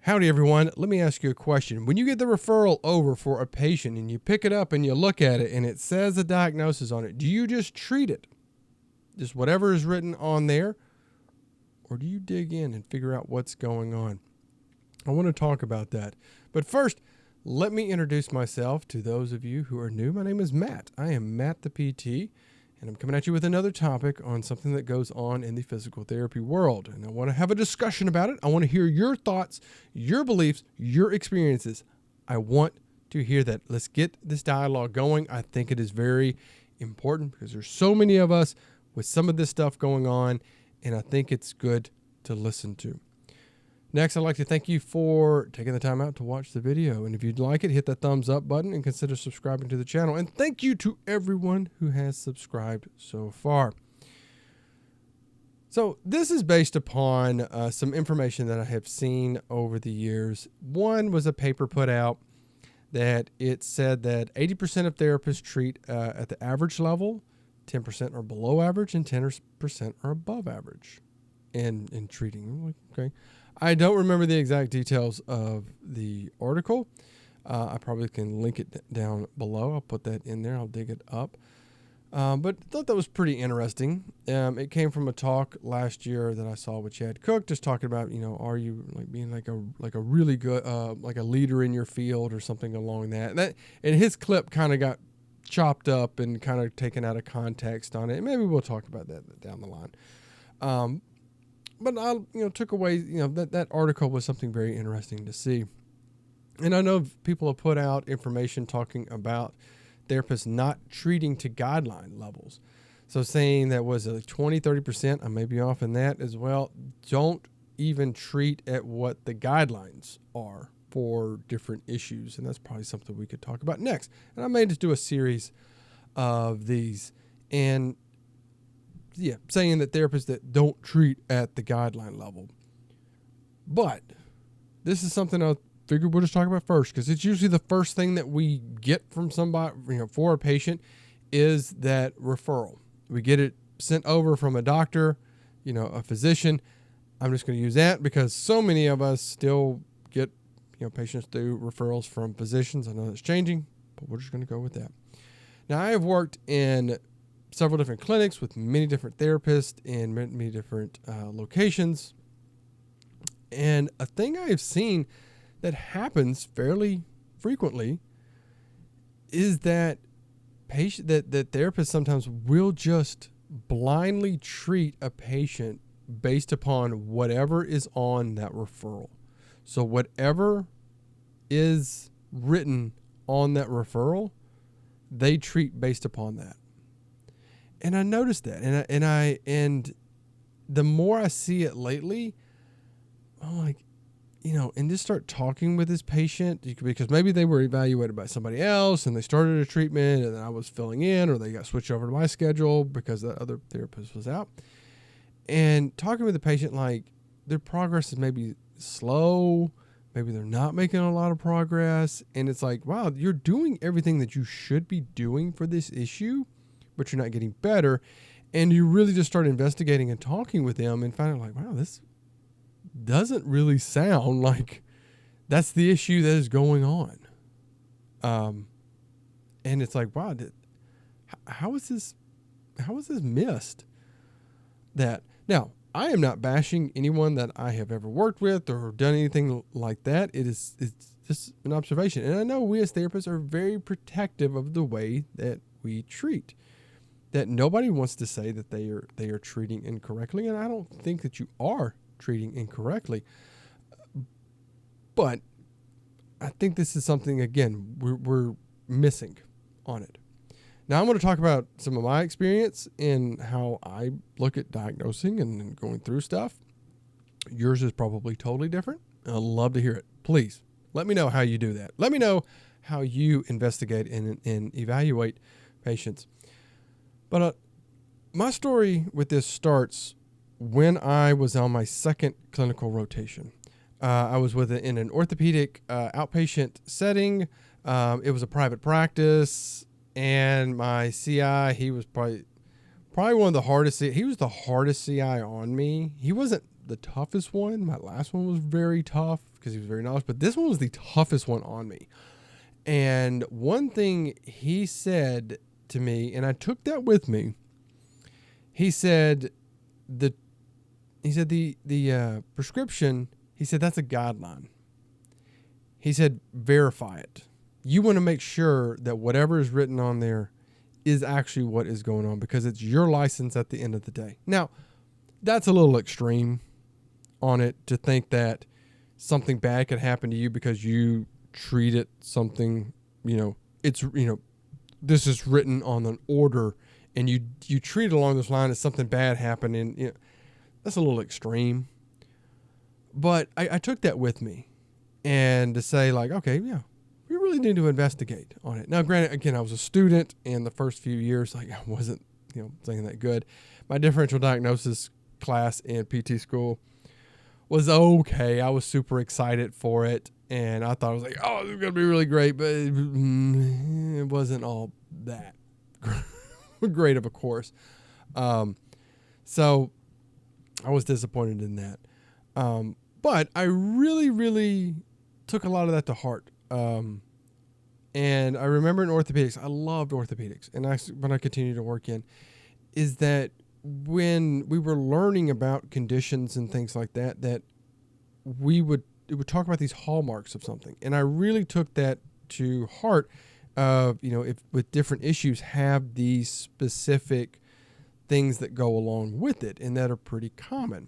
Howdy, everyone. Let me ask you a question. When you get the referral over for a patient and you pick it up and you look at it and it says a diagnosis on it, do you just treat it? Just whatever is written on there? Or do you dig in and figure out what's going on? I want to talk about that. But first, let me introduce myself to those of you who are new. My name is Matt. I am Matt the PT, and I'm coming at you with another topic on something that goes on in the physical therapy world. And I want to have a discussion about it. I want to hear your thoughts, your beliefs, your experiences. I want to hear that. Let's get this dialogue going. I think it is very important because there's so many of us with some of this stuff going on, and I think it's good to listen to. Next, I'd like to thank you for taking the time out to watch the video. And if you'd like it, hit that thumbs up button and consider subscribing to the channel. And thank you to everyone who has subscribed so far. So this is based upon some information that I have seen over the years. One was a paper put out that it said that 80% of therapists treat at the average level, 10% are below average, and 10% are above average in treating. I'm like, okay. I don't remember the exact details of the article. I probably can link it down below. I'll put that in there. I'll dig it up. But I thought that was pretty interesting. It came from a talk last year that I saw with Chad Cook, just talking about, are you like being like a really good, like a leader in your field or something along that. And his clip kind of got chopped up and kind of taken out of context on it. Maybe we'll talk about that down the line. But I, took away, that article was something very interesting to see. And I know people have put out information talking about therapists not treating to guideline levels. So saying that was like 20, 30%, I may be off in that as well. Don't even treat at what the guidelines are for different issues. And that's probably something we could talk about next. And I may just do a series of these. And saying that therapists that don't treat at the guideline level. But this is something I figured we'll just talk about first, because it's usually the first thing that we get from somebody, for a patient, is that referral. We get it sent over from a doctor, a physician. I'm just going to use that because so many of us still get, patients through referrals from physicians. I know that's changing, but we're just going to go with that. Now, I have worked in several different clinics with many different therapists in many different locations. And a thing I have seen that happens fairly frequently is that that therapists sometimes will just blindly treat a patient based upon whatever is on that referral. So whatever is written on that referral, they treat based upon that. And I noticed that, and the more I see it lately, I'm like, and just start talking with this patient, because maybe they were evaluated by somebody else and they started a treatment and then I was filling in, or they got switched over to my schedule because that other therapist was out. And talking with the patient, like their progress is maybe slow, maybe they're not making a lot of progress. And it's like, wow, you're doing everything that you should be doing for this issue, but you're not getting better. And you really just start investigating and talking with them and find out like, wow, this doesn't really sound like that's the issue that is going on. And it's like, wow, how is this missed? That now, I am not bashing anyone that I have ever worked with or done anything like that. It's just an observation. And I know we as therapists are very protective of the way that we treat. That nobody wants to say that they are treating incorrectly, and I don't think that you are treating incorrectly. But I think this is something, again, we're missing on it. Now I'm going to talk about some of my experience in how I look at diagnosing and going through stuff. Yours is probably totally different. I'd love to hear it. Please let me know how you do that. Let me know how you investigate and evaluate patients. But my story with this starts when I was on my second clinical rotation. I was in an orthopedic outpatient setting. It was a private practice, and my CI, he was probably one of the hardest. He was the hardest CI on me. He wasn't the toughest one. My last one was very tough because he was very knowledgeable, but this one was the toughest one on me. And one thing he said to me, and I took that with me, he said the prescription, he said, that's a guideline. He said, verify it. You want to make sure that whatever is written on there is actually what is going on, because it's your license at the end of the day. Now, that's a little extreme on it, to think that something bad could happen to you because you treat it something, this is written on an order and you treat it along this line as something bad happened. And that's a little extreme. But I took that with me, and to say like, okay, yeah, we really need to investigate on it. Now, granted, again, I was a student, and the first few years, like, I wasn't, thinking that good. My differential diagnosis class in PT school was okay. I was super excited for it, and I thought, I was like, oh, this is going to be really great, but it wasn't all that great of a course. So I was disappointed in that. But I really, really took a lot of that to heart. And I remember in orthopedics, I loved orthopedics, and when I continued to work in, is that when we were learning about conditions and things like that, it would talk about these hallmarks of something. And I really took that to heart of, if with different issues have these specific things that go along with it and that are pretty common.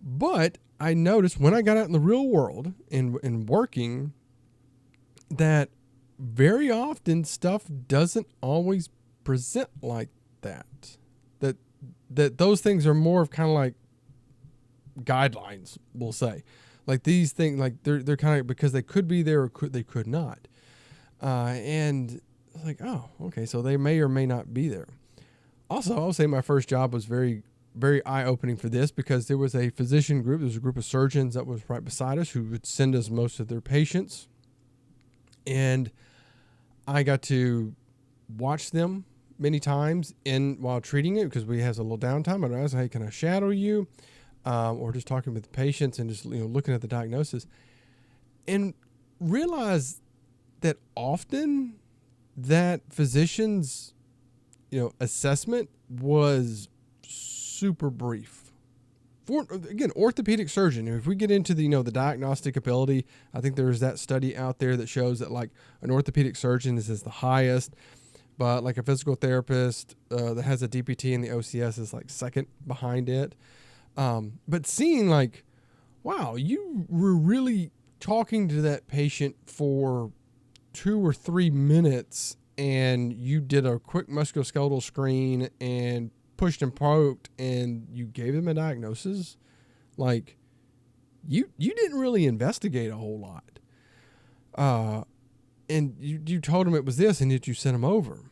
But I noticed when I got out in the real world and working that very often stuff doesn't always present like that. That those things are more of kind of like guidelines, we'll say. Like these things, like they're kind of, because they could be there or they could not. And like, oh, okay, so they may or may not be there. Also, I'll say my first job was very, very eye-opening for this, because there was a physician group. There was a group of surgeons that was right beside us who would send us most of their patients. And I got to watch them many times while treating it, because we have a little downtime. And I was like, hey, can I shadow you? Or just talking with the patients and just looking at the diagnosis, and realize that often that physician's assessment was super brief. For again, orthopedic surgeon, if we get into the the diagnostic ability, I think there's that study out there that shows that like an orthopedic surgeon is the highest, but like a physical therapist that has a DPT and the OCS is like second behind it. But seeing like, wow, you were really talking to that patient for 2 or 3 minutes, and you did a quick musculoskeletal screen and pushed and poked, and you gave them a diagnosis. Like, you didn't really investigate a whole lot. And you told them it was this, and yet you sent them over.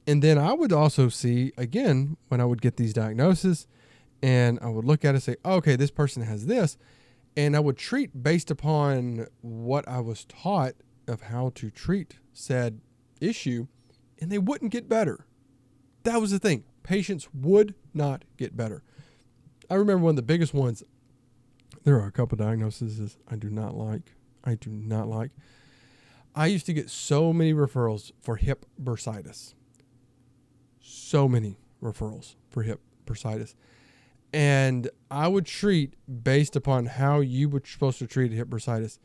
And then I would also see, again, when I would get these diagnoses, and I would look at it and say, okay, this person has this. And I would treat based upon what I was taught of how to treat said issue, and they wouldn't get better. That was the thing. Patients would not get better. I remember one of the biggest ones. There are a couple diagnoses I do not like. I used to get so many referrals for hip bursitis. So many referrals for hip bursitis. And I would treat based upon how you were supposed to treat hip bursitis.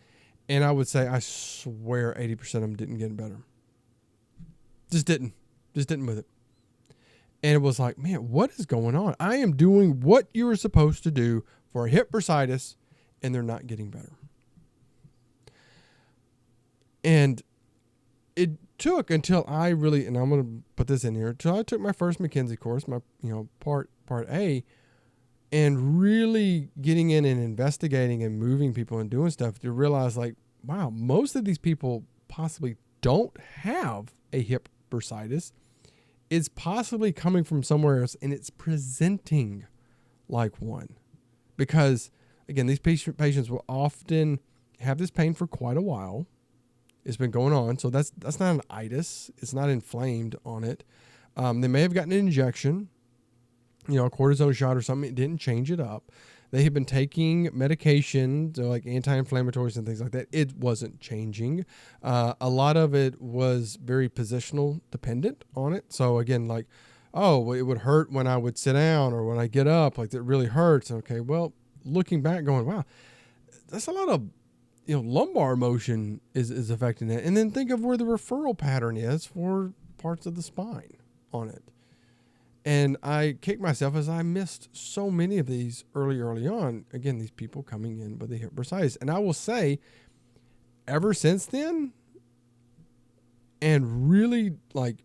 And I would say, I swear 80% of them didn't get better. Just didn't with it. And it was like, man, what is going on? I am doing what you were supposed to do for a hip bursitis, and they're not getting better. And it took until I really, and I'm going to put this in here, until I took my first McKinsey course, my part A, and really getting in and investigating and moving people and doing stuff to realize like, wow, most of these people possibly don't have a hip bursitis. It's possibly coming from somewhere else, and it's presenting like one. Because, again, these patients will often have this pain for quite a while. It's been going on, so that's not an itis. It's not inflamed on it. They may have gotten an injection, a cortisone shot or something. It didn't change it up. They had been taking medication, so like anti-inflammatories and things like that. It wasn't changing. A lot of it was very positional dependent on it. So again, like, oh, it would hurt when I would sit down or when I get up, like it really hurts. Okay, well, looking back, going, wow, that's a lot of lumbar motion is affecting it. And then think of where the referral pattern is for parts of the spine on it. And I kicked myself as I missed so many of these early on. Again, these people coming in with the hip bursitis. And I will say, ever since then, and really like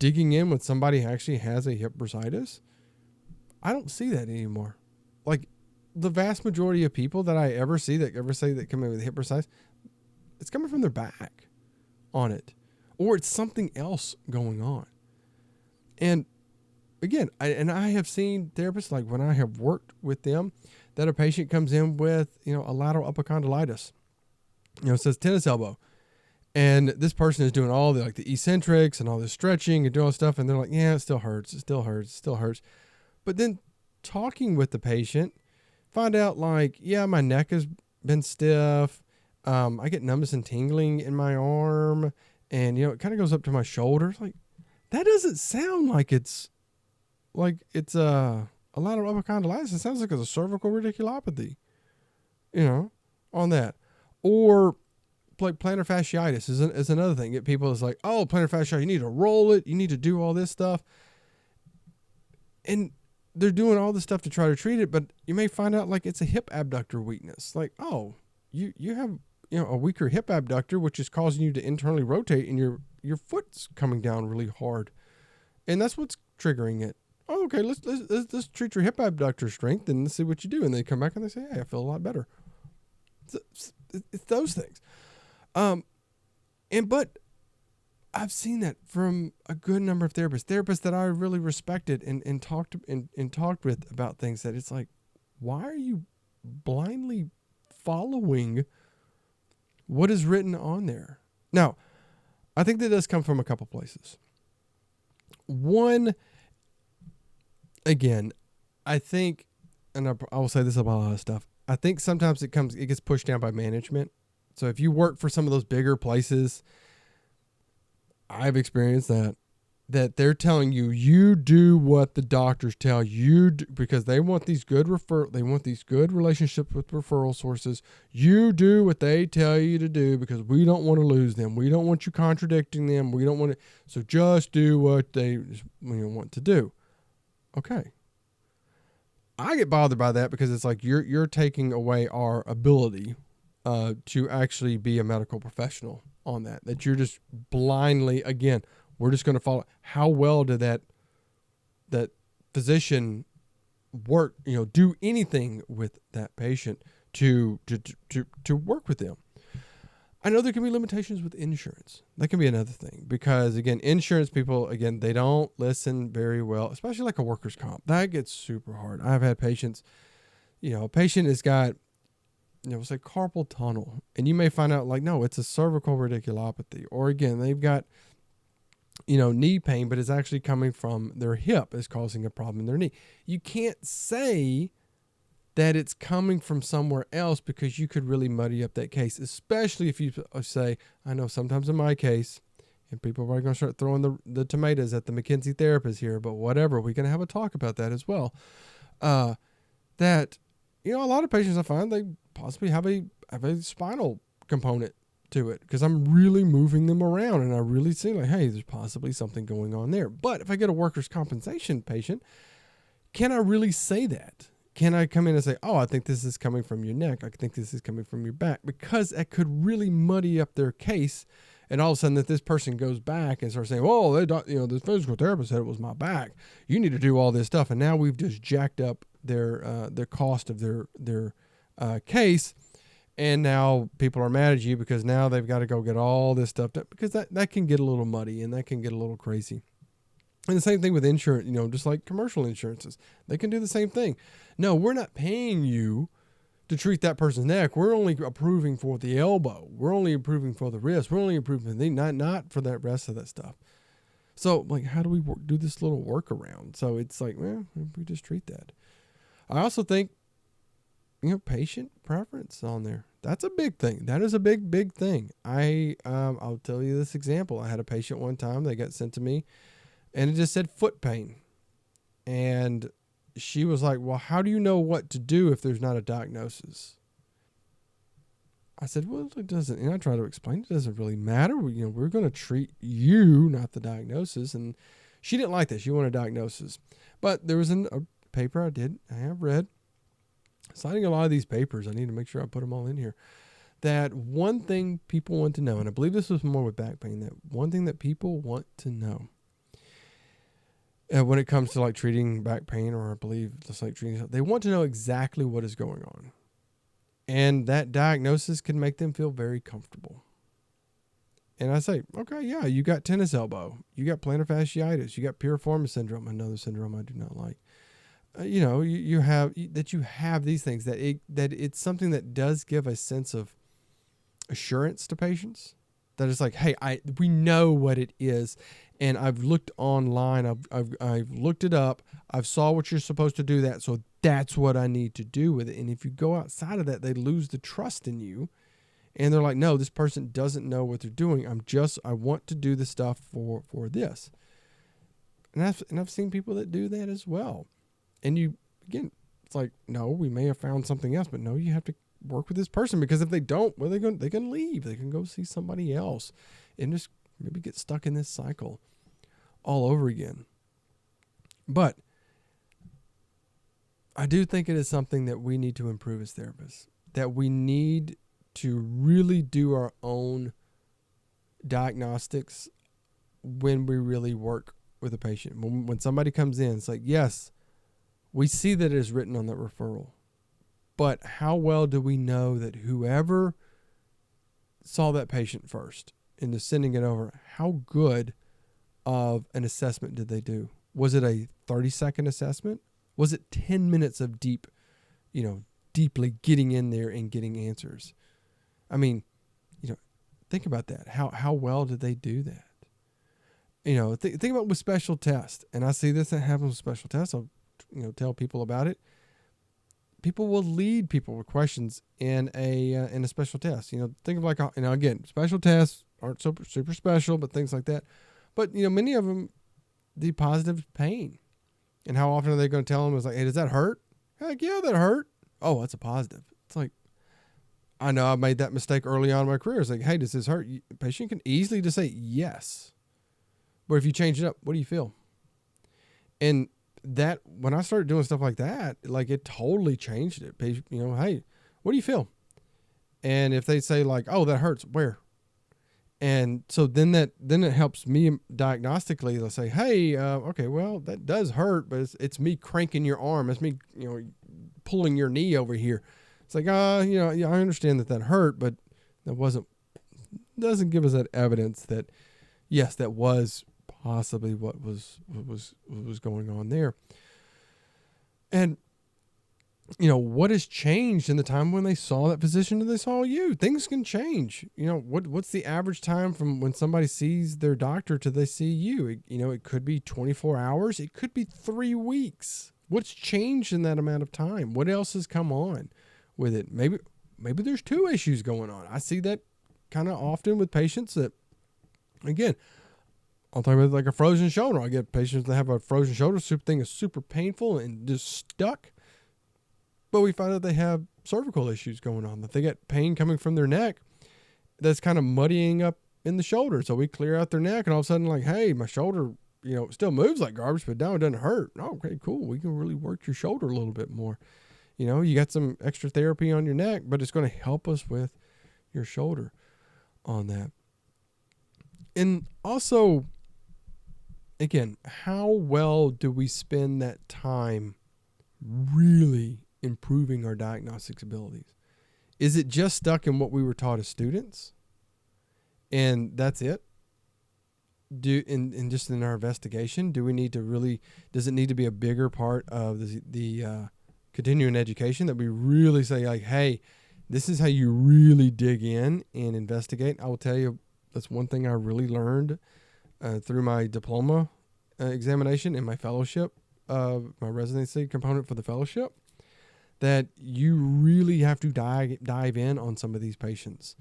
digging in when somebody actually has a hip bursitis, I don't see that anymore. Like the vast majority of people that I ever see that come in with hip bursitis, it's coming from their back on it, or it's something else going on. And again, I have seen therapists, like when I have worked with them, that a patient comes in with, a lateral epicondylitis, it says tennis elbow. And this person is doing all the eccentrics and all this stretching and doing all this stuff. And they're like, yeah, it still hurts. It still hurts. It still hurts. But then talking with the patient, find out like, yeah, my neck has been stiff. I get numbness and tingling in my arm. And, it kind of goes up to my shoulders. Like, that doesn't sound like it's a lateral epicondylitis. It sounds like it's a cervical radiculopathy, on that. Or like plantar fasciitis is another thing. Get people is like, oh, plantar fasciitis, you need to roll it. You need to do all this stuff. And they're doing all this stuff to try to treat it, but you may find out like it's a hip abductor weakness. Like, oh, you have, a weaker hip abductor, which is causing you to internally rotate and your foot's coming down really hard. And that's what's triggering it. Oh, okay, let's treat your hip abductor strength and let's see what you do. And they come back and they say, hey, I feel a lot better. It's those things. But I've seen that from a good number of therapists that I really respected and talked with about things that it's like, why are you blindly following what is written on there? Now, I think that does come from a couple places. One, again, I think, and I will say this about a lot of stuff, I think sometimes it gets pushed down by management. So if you work for some of those bigger places, I've experienced that they're telling you do what the doctors tell you do, because they want these good relationships with referral sources. You do what they tell you to do because we don't want to lose them. We don't want you contradicting them. We don't want to. So just do what they want to do. Okay. I get bothered by that because it's like you're taking away our ability to actually be a medical professional on that you're just blindly, again, we're just going to follow. How well did that physician work, do anything with that patient to work with them? I know there can be limitations with insurance. That can be another thing because, again, insurance people, again, they don't listen very well, especially like a workers' comp. That gets super hard. I've had patients, a patient has got, say carpal tunnel, and you may find out like, no, it's a cervical radiculopathy. Or again, they've got, knee pain, but it's actually coming from their hip is causing a problem in their knee. You can't say that it's coming from somewhere else because you could really muddy up that case, especially if you say, I know sometimes in my case, and people are probably going to start throwing the tomatoes at the McKinsey therapist here, but whatever, we can have a talk about that as well. That, a lot of patients I find, they possibly have a spinal component to it because I'm really moving them around and I really see like, hey, there's possibly something going on there. But if I get a workers' compensation patient, can I really say that? Can I come in and say, oh, I think this is coming from your neck. I think this is coming from your back, because that could really muddy up their case. And all of a sudden that this person goes back and starts saying, oh, the physical therapist said it was my back. You need to do all this stuff. And now we've just jacked up their cost of their case. And now people are mad at you because now they've got to go get all this stuff done, because that can get a little muddy and that can get a little crazy. And the same thing with insurance, just like commercial insurances, they can do the same thing. No, we're not paying you to treat that person's neck. We're only approving for the elbow. We're only approving for the wrist. We're only approving for the knee, not for that rest of that stuff. So like, how do we do this little workaround? So it's like, well, we just treat that. I also think patient preference on there. That's a big thing. That is a big thing. I'll tell you this example. I had a patient one time, they got sent to me and it just said foot pain. And she was like, well, how do you know what to do if there's not a diagnosis? I said, well, it doesn't. And I try to explain it doesn't really matter. We're going to treat you, not the diagnosis. And she didn't like that. She wanted a diagnosis. But there was a paper I have read, citing a lot of these papers. I need to make sure I put them all in here. That one thing people want to know, and I believe this was more with back pain, that one thing that people want to know when it comes to like treating back pain, or I believe just like treating, they want to know exactly what is going on. And that diagnosis can make them feel very comfortable. And I say, okay, yeah, you got tennis elbow, you got plantar fasciitis, you got piriformis syndrome, another syndrome I do not like. You have these things, that it's something that does give a sense of assurance to patients. That it's like, hey, we know what it is, and I've looked online, I've looked it up, I've saw what you're supposed to do that, so that's what I need to do with it. And if you go outside of that, they lose the trust in you, and they're like, no, this person doesn't know what they're doing. I want to do the stuff for this. And I've seen people that do that as well. And it's like, no, we may have found something else, but no, you have to work with this person, because if they don't, well, they can leave. They can go see somebody else and just maybe get stuck in this cycle all over again. But I do think it is something that we need to improve as therapists, that we need to really do our own diagnostics when we really work with a patient. When somebody comes in, it's like, yes, we see that it is written on that referral, but how well do we know that whoever saw that patient first and is sending it over, how good of an assessment did they do? Was it a 30-second assessment? Was it 10 minutes of deeply getting in there and getting answers? I mean, think about that. How well did they do that? Think about with special tests, and I see this that happens with special tests. I'll tell people about it. People will lead people with questions in a special test. Think of like, again, special tests aren't super special, but things like that. But many of them, the positive pain, and how often are they going to tell them? It's like, hey, does that hurt? Heck yeah, that hurt. Oh, that's a positive. It's like, I know I made that mistake early on in my career. It's like, hey, does this hurt? The patient can easily just say yes, but if you change it up, what do you feel? And that, when I started doing stuff like that, like, it totally changed it. Hey, what do you feel? And if they say like, oh, that hurts, where? And so then it helps me diagnostically. They'll say, hey, okay, well, that does hurt, but it's me cranking your arm. It's me, pulling your knee over here. It's like, yeah, I understand that hurt, but doesn't give us that evidence that, yes, that was possibly what was going on there. And what has changed in the time when they saw that physician and they saw you? Things can change. What's the average time from when somebody sees their doctor to they see you? It could be 24 hours. It could be 3 weeks. What's changed in that amount of time? What else has come on with it? Maybe there's 2 issues going on. I see that kind of often with patients that, again, I'll talk about like a frozen shoulder. I get patients that have a frozen shoulder. Thing is super painful and just stuck. But we find out they have cervical issues going on, that they get pain coming from their neck that's kind of muddying up in the shoulder. So we clear out their neck, and all of a sudden, like, hey, my shoulder, still moves like garbage, but now it doesn't hurt. Oh, okay, cool. We can really work your shoulder a little bit more. You got some extra therapy on your neck, but it's going to help us with your shoulder on that. And also, again, how well do we spend that time really improving our diagnostics abilities? Is it just stuck in what we were taught as students, and that's it? Just in our investigation, do we need to really? Does it need to be a bigger part of the continuing education, that we really say like, hey, this is how you really dig in and investigate? I will tell you, that's one thing I really learned through my diploma examination and my fellowship, my residency component for the fellowship, that you really have to dive in on some of these patients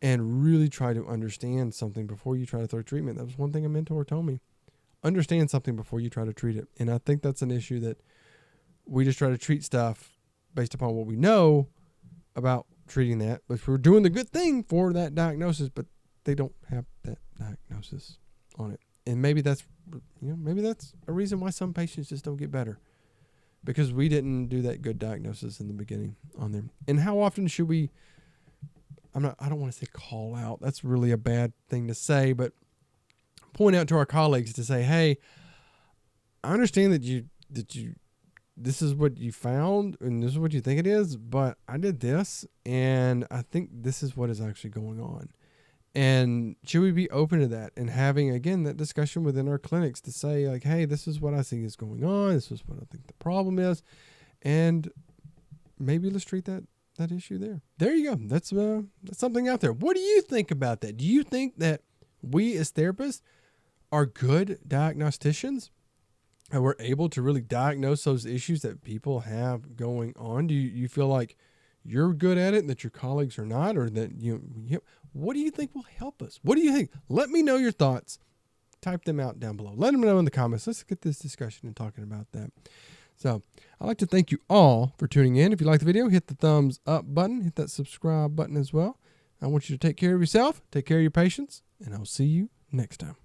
and really try to understand something before you try to throw treatment. That was one thing a mentor told me. Understand something before you try to treat it. And I think that's an issue that we just try to treat stuff based upon what we know about treating that. But we're doing the good thing for that diagnosis, but they don't have that diagnosis on it. And maybe that's a reason why some patients just don't get better, because we didn't do that good diagnosis in the beginning on them. And how often should we, I don't want to say call out. That's really a bad thing to say, but point out to our colleagues to say, hey, I understand that this is what you found and this is what you think it is, but I did this and I think this is what is actually going on. And should we be open to that and having, again, that discussion within our clinics to say, like, hey, this is what I see is going on. This is what I think the problem is. And maybe let's treat that issue there. There you go. That's something out there. What do you think about that? Do you think that we as therapists are good diagnosticians and we're able to really diagnose those issues that people have going on? Do you feel like you're good at it and that your colleagues are not, or that what do you think will help us? What do you think? Let me know your thoughts. Type them out down below. Let them know in the comments. Let's get this discussion and talking about that. So I'd like to thank you all for tuning in. If you like the video, hit the thumbs up button, hit that subscribe button as well. I want you to take care of yourself, take care of your patients, and I'll see you next time.